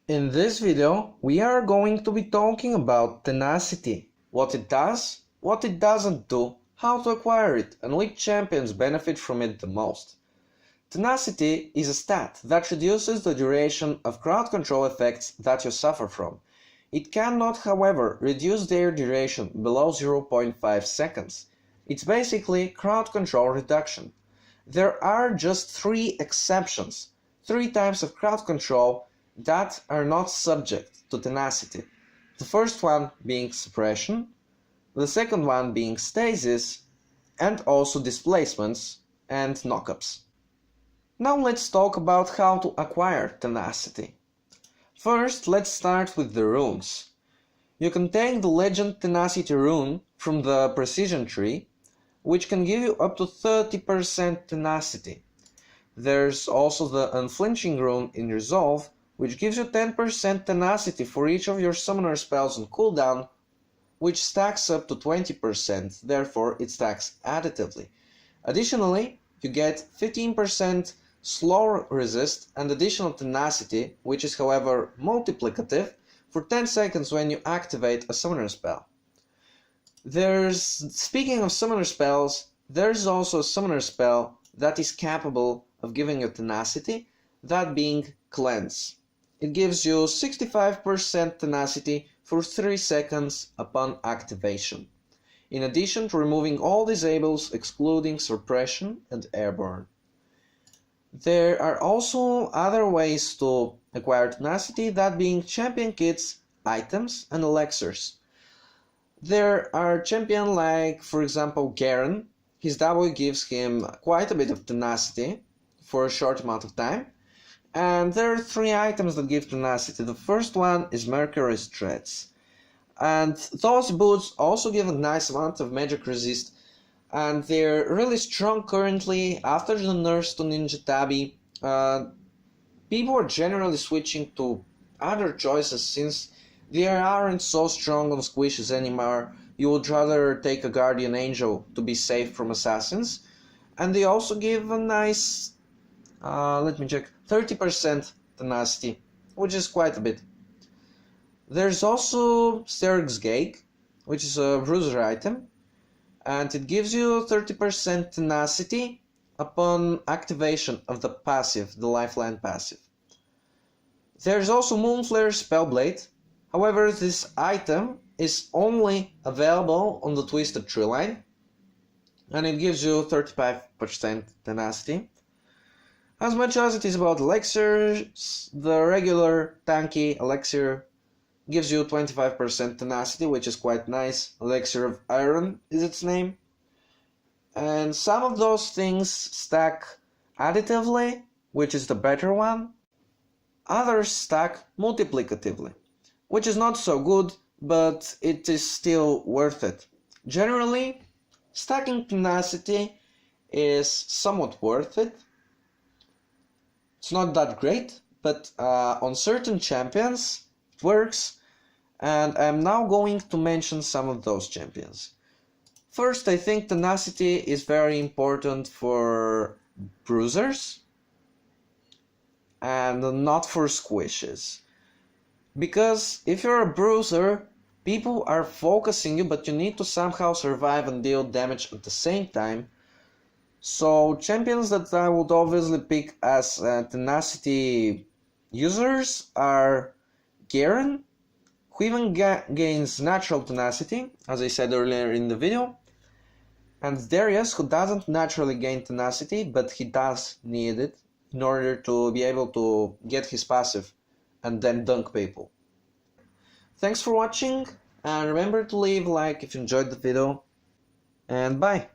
In this video, we are going to be talking about tenacity, what it does, what it doesn't do, how to acquire it, and which champions benefit from it the most. Tenacity is a stat that reduces the duration of crowd control effects that you suffer from. It cannot, however, reduce their duration below 0.5 seconds. It's basically crowd control reduction. There are just 3 exceptions, 3 types of crowd control that are not subject to tenacity. The first one being suppression, the second one being stasis, and also displacements and knockups. Now let's talk about how to acquire tenacity. First, let's start with the runes. You can take the legend tenacity rune from the precision tree, which can give you up to 30% tenacity. There's also the unflinching rune in resolve, which gives you 10% tenacity for each of your summoner spells on cooldown, which stacks up to 20%, therefore it stacks additively. Additionally, you get 15% slow resist and additional tenacity, which is however multiplicative, for 10 seconds when you activate a summoner spell. Speaking of summoner spells, there's also a summoner spell that is capable of giving you tenacity, that being Cleanse. It gives you 65% tenacity for 3 seconds upon activation, in addition to removing all disables excluding suppression and airborne. There are also other ways to acquire tenacity, that being champion kits, items, and elixirs. There are champions like, for example, Garen. His W gives him quite a bit of tenacity for a short amount of time. And there are 3 items that give tenacity. The first one is Mercury's Threads. And those boots also give a nice amount of magic resist. And they're really strong currently. After the nerfs to Ninja Tabi, people are generally switching to other choices since they aren't so strong on squishes anymore. You would rather take a Guardian Angel to be safe from assassins. And they also give a nice, 30% tenacity, which is quite a bit. There's also Sterig's Gag, which is a bruiser item, and it gives you 30% tenacity upon activation of the passive, the Lifeline passive. There's also Moonflare Spellblade. However, this item is only available on the Twisted Tree line, and it gives you 35% tenacity. As much as it is about elixirs, the regular tanky elixir gives you 25% tenacity, which is quite nice. Elixir of Iron is its name. And some of those things stack additively, which is the better one. Others stack multiplicatively, which is not so good, but it is still worth it. Generally, stacking tenacity is somewhat worth it. It's not that great, but on certain champions it works, and I'm now going to mention some of those champions. First, I think tenacity is very important for bruisers and not for squishes. Because if you're a bruiser, people are focusing you, but you need to somehow survive and deal damage at the same time. So champions that I would obviously pick as tenacity users are Garen, who even gains natural tenacity, as I said earlier in the video, and Darius, who doesn't naturally gain tenacity, but he does need it in order to be able to get his passive and then dunk people. Thanks for watching, and remember to leave a like if you enjoyed the video, and bye!